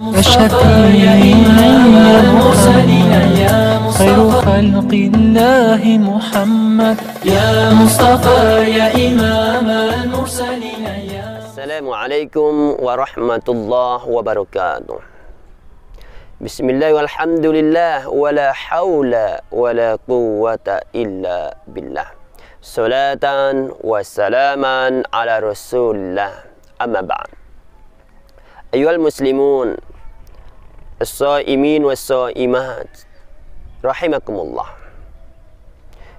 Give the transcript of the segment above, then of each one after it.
الشفيع يا المرسلين خير خلق الله محمد يا مصطفى يا إمام المرسلين السلام عليكم ورحمة الله وبركاته. بسم الله والحمد لله ولا حول ولا قوة إلا بالله. صلاة وسلاما على رسول الله. أما بعد، أيها المسلمون as-saimin was-saimat rahimakumullah.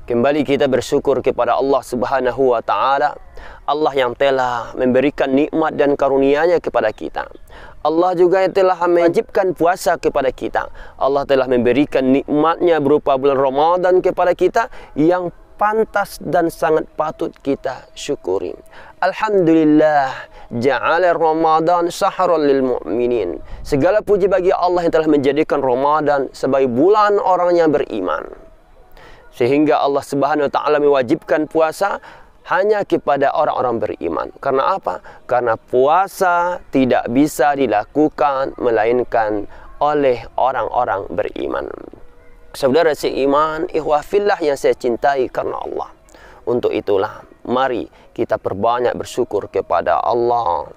Kembali kita bersyukur kepada Allah Subhanahu wa taala, Allah yang telah memberikan nikmat dan karunia-Nya kepada kita. Allah juga yang telah mewajibkan puasa kepada kita. Allah telah memberikan nikmat-Nya berupa bulan Ramadan kepada kita yang pantas dan sangat patut kita syukuri. Alhamdulillah, ja'ala Ramadan sahran lil mu'minin. Segala puji bagi Allah yang telah menjadikan Ramadan sebagai bulan orang yang beriman. Sehingga Allah Subhanahu wa taala mewajibkan puasa hanya kepada orang-orang beriman. Karena apa? Karena puasa tidak bisa dilakukan melainkan oleh orang-orang beriman. Saudara seiman, ikhwah fillah yang saya cintai karena Allah. Untuk itulah, mari kita perbanyak bersyukur kepada Allah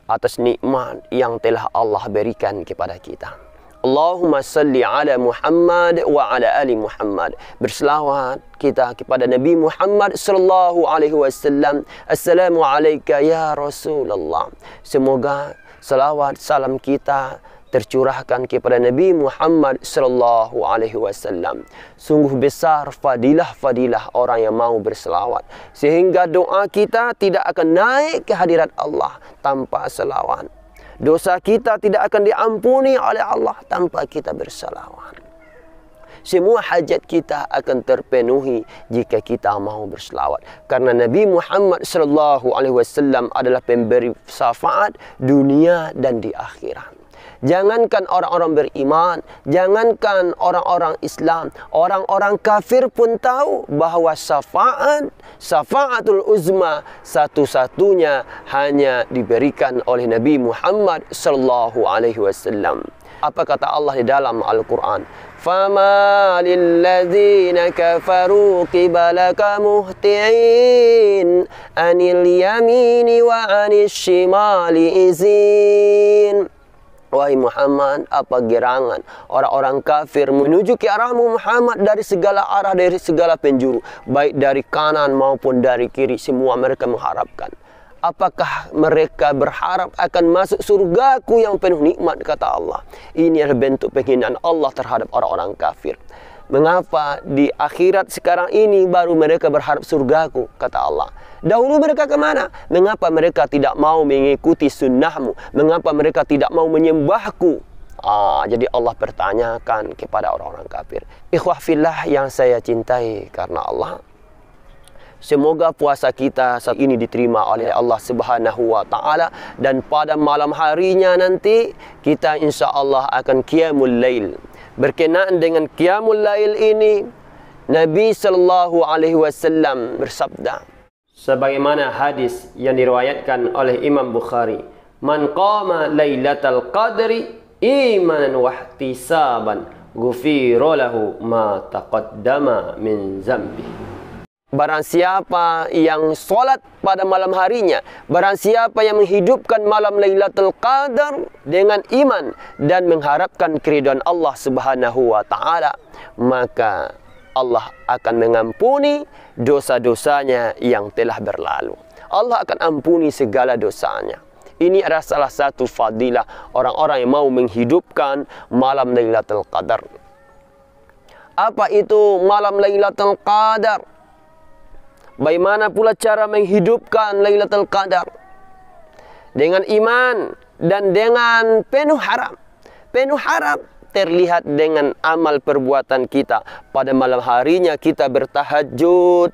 atas nikmat yang telah Allah berikan kepada kita. Allahumma salli ala Muhammad wa ala ali Muhammad. Berselawat kita kepada Nabi Muhammad sallallahu alaihi wasallam. Assalamu alayka ya Rasulullah. Semoga salawat salam kita tercurahkan kepada Nabi Muhammad sallallahu alaihi wasallam. Sungguh besar fadilah-fadilah orang yang mau berselawat, sehingga doa kita tidak akan naik ke hadirat Allah tanpa selawat. Dosa kita tidak akan diampuni oleh Allah tanpa kita berselawat. Semua hajat kita akan terpenuhi jika kita mau berselawat. Karena Nabi Muhammad sallallahu alaihi wasallam adalah pemberi syafaat dunia dan di akhirat. Jangankan orang-orang beriman, jangankan orang-orang Islam, orang-orang kafir pun tahu bahawa syafaatul uzma satu-satunya hanya diberikan oleh Nabi Muhammad sallallahu alaihi wasallam. Apa kata Allah di dalam Al-Quran? Fama lilladzina kafaru qibalaka muhti'in anil yamini wa anil shimali izin. Wahai Muhammad, apa gerangan orang-orang kafir menuju ke arahmu Muhammad dari segala arah, dari segala penjuru, baik dari kanan maupun dari kiri, semua mereka mengharapkan. Apakah mereka berharap akan masuk surgaku yang penuh nikmat, kata Allah. Ini adalah bentuk penghinaan Allah terhadap orang-orang kafir. Mengapa di akhirat sekarang ini baru mereka berharap surgaku, kata Allah. Dahulu mereka kemana? Mengapa mereka tidak mau mengikuti sunnahmu? Mengapa mereka tidak mau menyembahku? Jadi Allah bertanyakan kepada orang-orang kafir. Ikhwah fillah yang saya cintai karena Allah, semoga puasa kita saat ini diterima oleh Allah Subhanahu wa taala, dan pada malam harinya nanti kita insya Allah akan qiyamul lail. Berkenaan dengan qiyamul lail ini, Nabi sallallahu alaihi wasallam bersabda, sebagaimana hadis yang diriwayatkan oleh Imam Bukhari, man qama lailatal qadri imanan wa ihtisaban ghufira lahu ma taqaddama min zambi. Barang siapa yang solat pada malam harinya, barang siapa yang menghidupkan malam Lailatul Qadar dengan iman dan mengharapkan keridhaan Allah Subhanahu wa taala, maka Allah akan mengampuni dosa-dosanya yang telah berlalu. Allah akan ampuni segala dosanya. Ini adalah salah satu fadilah orang-orang yang mau menghidupkan malam Lailatul Qadar. Apa itu malam Lailatul Qadar? Bagaimana pula cara menghidupkan Lailatul Qadar? Dengan iman dan dengan penuh harap. Penuh harap terlihat dengan amal perbuatan kita. Pada malam harinya kita bertahajud,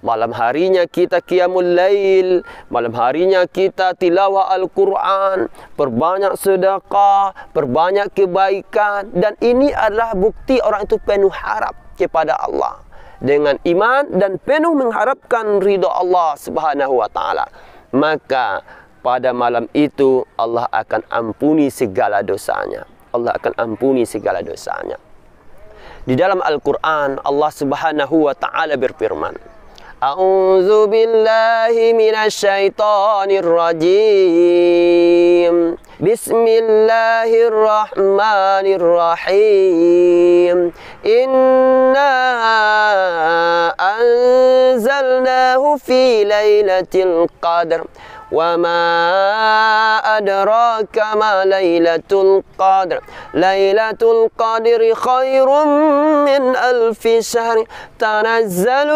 malam harinya kita qiyamul lail, malam harinya kita tilawah Al-Quran, perbanyak sedekah, perbanyak kebaikan. Dan ini adalah bukti orang itu penuh harap kepada Allah, dengan iman dan penuh mengharapkan ridha Allah Subhanahu wa taala. Maka pada malam itu Allah akan ampuni segala dosanya. Allah akan ampuni segala dosanya. Di dalam Al-Quran Allah Subhanahu wa Ta'ala berfirman, A'udzu billahi minasyaitonir rajim. Bismillahirrahmanirrahim. Inna anzalnahu fi lailatul qadr. وما أدراك ما ليلة القدر ليلة القدر خير من ألف شهر تنزل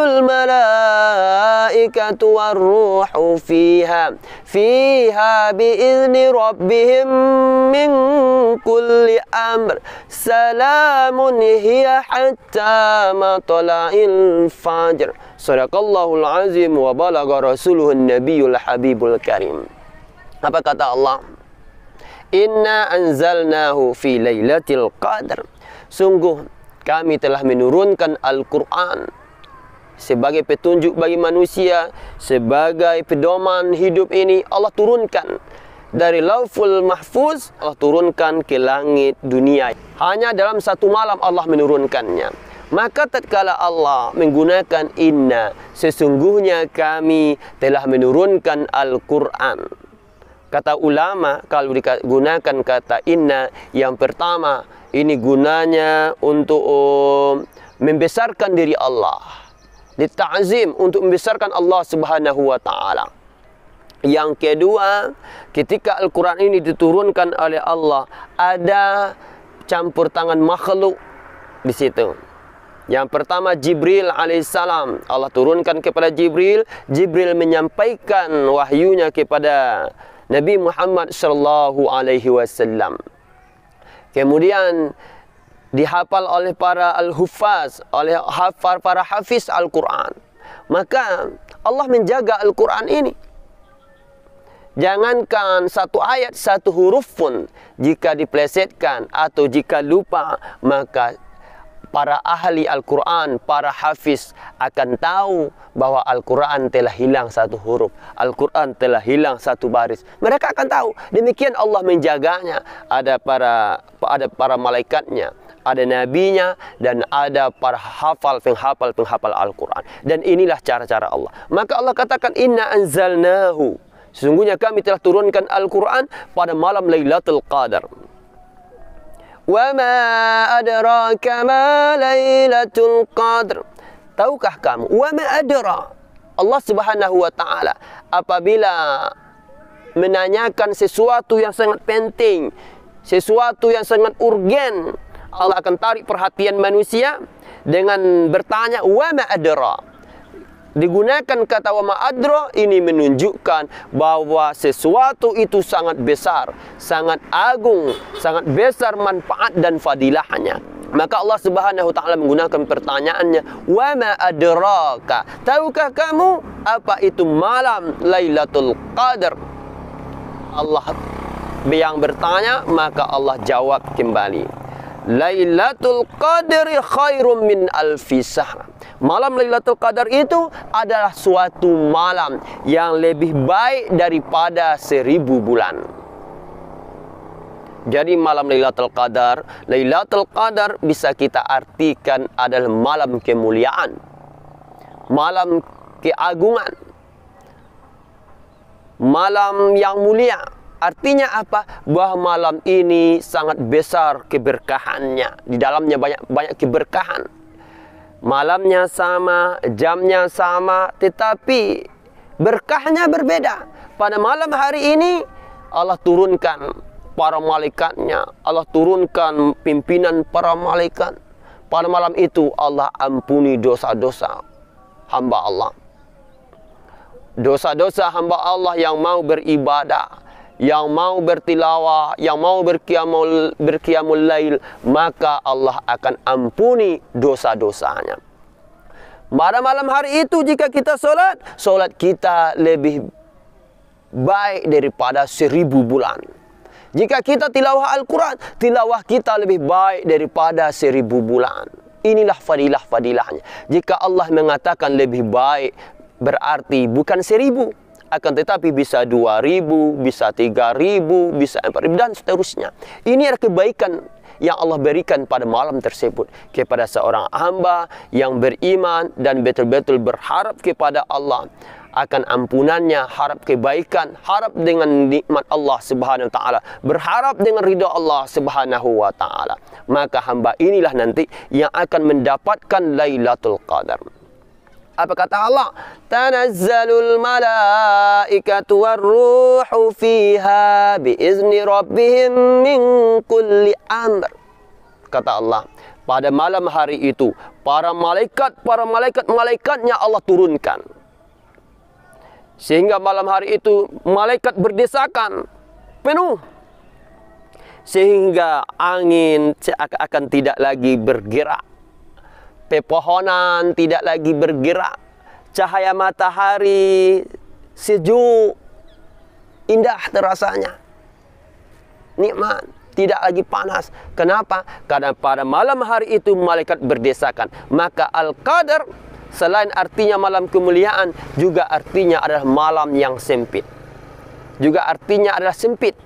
الملائكة والروح فيها بإذن ربهم من كل أمر سلام هي حتى مطلع الفجر. Sadaqallahul azim wa balagha rasuluhun nabiyul habibul karim. Apa kata Allah? Inna anzalnahu fi lailatul qadr. Sungguh kami telah menurunkan Al-Quran sebagai petunjuk bagi manusia, sebagai pedoman hidup ini. Allah turunkan dari Lauhul Mahfuz, Allah turunkan ke langit dunia. Hanya dalam satu malam Allah menurunkannya. Maka tatkala Allah menggunakan inna, sesungguhnya kami telah menurunkan Al-Quran. Kata ulama, kalau digunakan kata inna, yang pertama, ini gunanya untuk membesarkan diri Allah. Dita'zim, untuk membesarkan Allah Subhanahu wa Ta'ala. Yang kedua, ketika Al-Quran ini diturunkan oleh Allah, ada campur tangan makhluk di situ. Yang pertama Jibril alaihissalam, Allah turunkan kepada Jibril. Jibril menyampaikan wahyunya kepada Nabi Muhammad sallallahu alaihi wasallam. Kemudian dihafal oleh para al-huffaz, oleh para hafiz Al-Quran. Maka Allah menjaga Al-Quran ini. Jangankan satu ayat, satu huruf pun jika dipelesetkan atau jika lupa, maka para ahli Al-Quran, para hafiz akan tahu bahwa Al-Quran telah hilang satu huruf, Al-Quran telah hilang satu baris. Mereka akan tahu. Demikian Allah menjaganya. Ada para malaikatnya, ada nabinya, dan ada para penghafal Al-Quran. Dan inilah cara-cara Allah. Maka Allah katakan, Inna anzalnahu. Sesungguhnya kami telah turunkan Al-Quran pada malam Lailatul Qadar. وَمَا أَدْرَاكَ مَا لَيْلَةُ الْقَدْرِ. Tahukah kamu? وَمَا أَدْرَى. Allah Subhanahu wa Ta'ala apabila menanyakan sesuatu yang sangat penting, sesuatu yang sangat urgen, Allah akan tarik perhatian manusia dengan bertanya وَمَا أَدْرَى. Digunakan kata wa ma'adra, ini menunjukkan bahwa sesuatu itu sangat besar, sangat agung, sangat besar manfaat dan fadilahnya. Maka Allah Subhanahu wa Ta'ala menggunakan pertanyaannya, wa ma'adraka. Tahukah kamu apa itu malam Lailatul Qadar? Allah yang bertanya, maka Allah jawab kembali, Lailatul Qadri khairum min alfi syahr. Malam Lailatul Qadar itu adalah suatu malam yang lebih baik daripada 1000 bulan. Jadi malam Lailatul Qadar bisa kita artikan adalah malam kemuliaan, malam keagungan, malam yang mulia. Artinya apa? Bahwa malam ini sangat besar keberkahannya. Di dalamnya banyak keberkahan. Malamnya sama, jamnya sama, tetapi berkahnya berbeda. Pada malam hari ini Allah turunkan para malaikatnya, Allah turunkan pimpinan para malaikat. Pada malam itu Allah ampuni dosa-dosa hamba Allah. Dosa-dosa hamba Allah yang mau beribadah, yang mau bertilawah, yang mau berqiyamul lail, maka Allah akan ampuni dosa-dosanya. Pada malam hari itu jika kita solat kita lebih baik daripada 1000 bulan. Jika kita tilawah Al-Quran, tilawah kita lebih baik daripada 1000 bulan. Inilah fadilah-fadilahnya. Jika Allah mengatakan lebih baik, berarti bukan 1000. Akan tetapi bisa 2.000, bisa 3.000, bisa 4.000 dan seterusnya. Ini adalah kebaikan yang Allah berikan pada malam tersebut kepada seorang hamba yang beriman dan betul-betul berharap kepada Allah akan ampunannya, harap kebaikan, harap dengan nikmat Allah Subhanahu wa taala, berharap dengan ridha Allah Subhanahu wa taala. Maka hamba inilah nanti yang akan mendapatkan Lailatul Qadar. Apa kata Allah? Tanazzalul malaikatu warruhu fiha biizni rabbihim min kulli amr. Kata Allah, pada malam hari itu para malaikatnya Allah turunkan. Sehingga malam hari itu malaikat berdesakan penuh. Sehingga angin akan tidak lagi bergerak. Pepohonan tidak lagi bergerak. Cahaya matahari sejuk, indah terasanya. Nikmat, tidak lagi panas. Kenapa? Karena pada malam hari itu malaikat berdesakan. Maka Al-Qadar selain artinya malam kemuliaan, juga artinya adalah malam yang sempit. Juga artinya adalah sempit.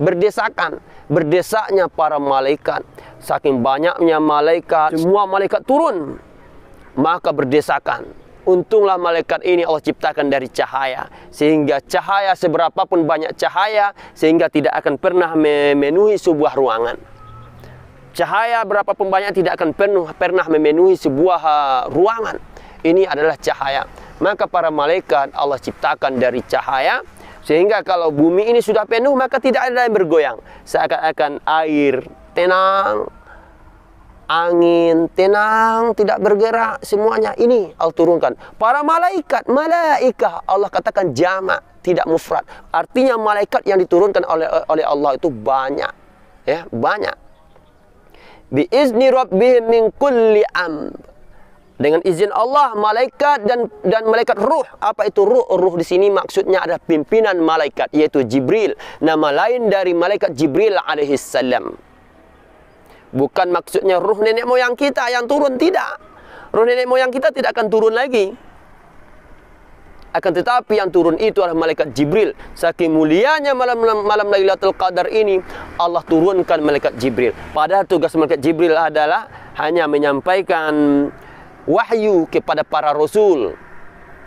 Berdesakan, berdesaknya para malaikat. Saking banyaknya malaikat, semua malaikat turun, maka berdesakan. Untunglah malaikat ini Allah ciptakan dari cahaya, sehingga cahaya seberapapun banyak cahaya, sehingga tidak akan pernah memenuhi sebuah ruangan. Cahaya berapapun banyak tidak akan pernah memenuhi sebuah ruangan. Ini adalah cahaya. Maka para malaikat Allah ciptakan dari cahaya, sehingga kalau bumi ini sudah penuh, maka tidak ada yang bergoyang. Seakan-akan air tenang, angin tenang, tidak bergerak, semuanya ini Allah turunkan. Para malaikah Allah katakan jamak, tidak mufrad. Artinya malaikat yang diturunkan oleh Allah itu banyak, ya, banyak. Biizni rabbihim min kulli amr. Dengan izin Allah, malaikat dan malaikat ruh. Apa itu ruh? Ruh di sini maksudnya adalah pimpinan malaikat, yaitu Jibril. Nama lain dari malaikat Jibril alaihissalam. Bukan maksudnya ruh nenek moyang kita yang turun, tidak. Ruh nenek moyang kita tidak akan turun lagi. Akan tetapi yang turun itu adalah malaikat Jibril. Saking mulianya malam Lailatul Qadar ini, Allah turunkan malaikat Jibril. Padahal tugas malaikat Jibril adalah hanya menyampaikan wahyu kepada para rasul.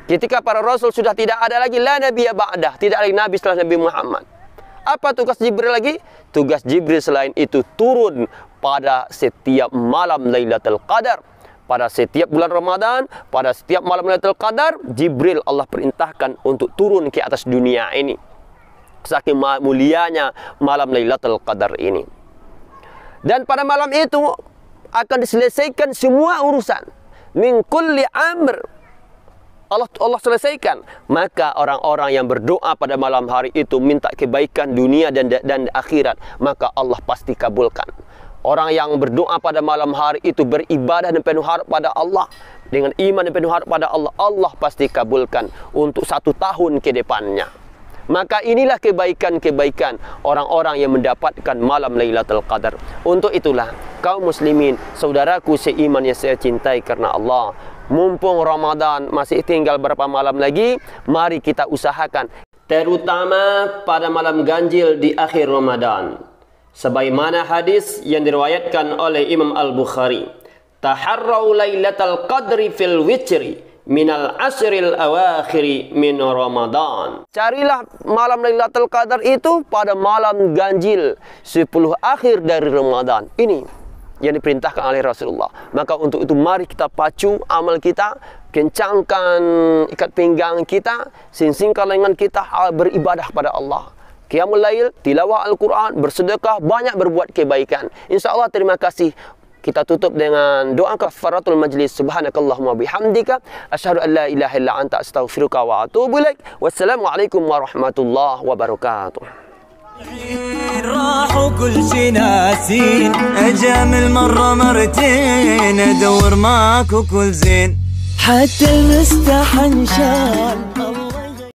Ketika para rasul sudah tidak ada lagi, la nabiyya ba'dah, tidak lagi nabi setelah Nabi Muhammad. Apa tugas Jibril lagi? Tugas Jibril selain itu turun pada setiap malam Lailatul Qadar. Pada setiap bulan Ramadan, pada setiap malam Lailatul Qadar, Jibril Allah perintahkan untuk turun ke atas dunia ini. Saking mulianya malam Lailatul Qadar ini. Dan pada malam itu akan diselesaikan semua urusan. Min kulli amr. Allah selesaikan. Maka orang-orang yang berdoa pada malam hari itu minta kebaikan dunia dan akhirat, maka Allah pasti kabulkan. Orang yang berdoa pada malam hari itu beribadah dan penuh harap pada Allah, dengan iman dan penuh harap pada Allah, Allah pasti kabulkan untuk 1 tahun ke depannya. Maka inilah kebaikan-kebaikan orang-orang yang mendapatkan malam Lailatul Qadar. Untuk itulah kaum muslimin, saudaraku seiman yang saya cintai karena Allah, mumpung Ramadan masih tinggal berapa malam lagi, mari kita usahakan, terutama pada malam ganjil di akhir Ramadan. Sebagaimana hadis yang diriwayatkan oleh Imam Al-Bukhari, taharrau Lailatul Qadri fil witri minal asril awakhiri min Ramadan. Carilah malam Lailatul Qadar itu pada malam ganjil 10 akhir dari Ramadan. Ini yang diperintahkan oleh Rasulullah. Maka untuk itu mari kita pacu amal kita, kencangkan ikat pinggang kita, singsingkan lengan kita beribadah pada Allah. Qiyamul Lail, tilawah Al-Quran, bersedekah, banyak berbuat kebaikan. InsyaAllah terima kasih. Kita tutup dengan doa kafaratul majlis. Subhanakallahumma bihamdika asyhadu an la ilaha illa anta astaghfiruka wa atubu ilaik. Wassalamualaikum warahmatullahi wabarakatuh. راحوا كل شي ناسين، اجامل مرة مرتين، ادور معك وكل زين، حتى المستحن شال.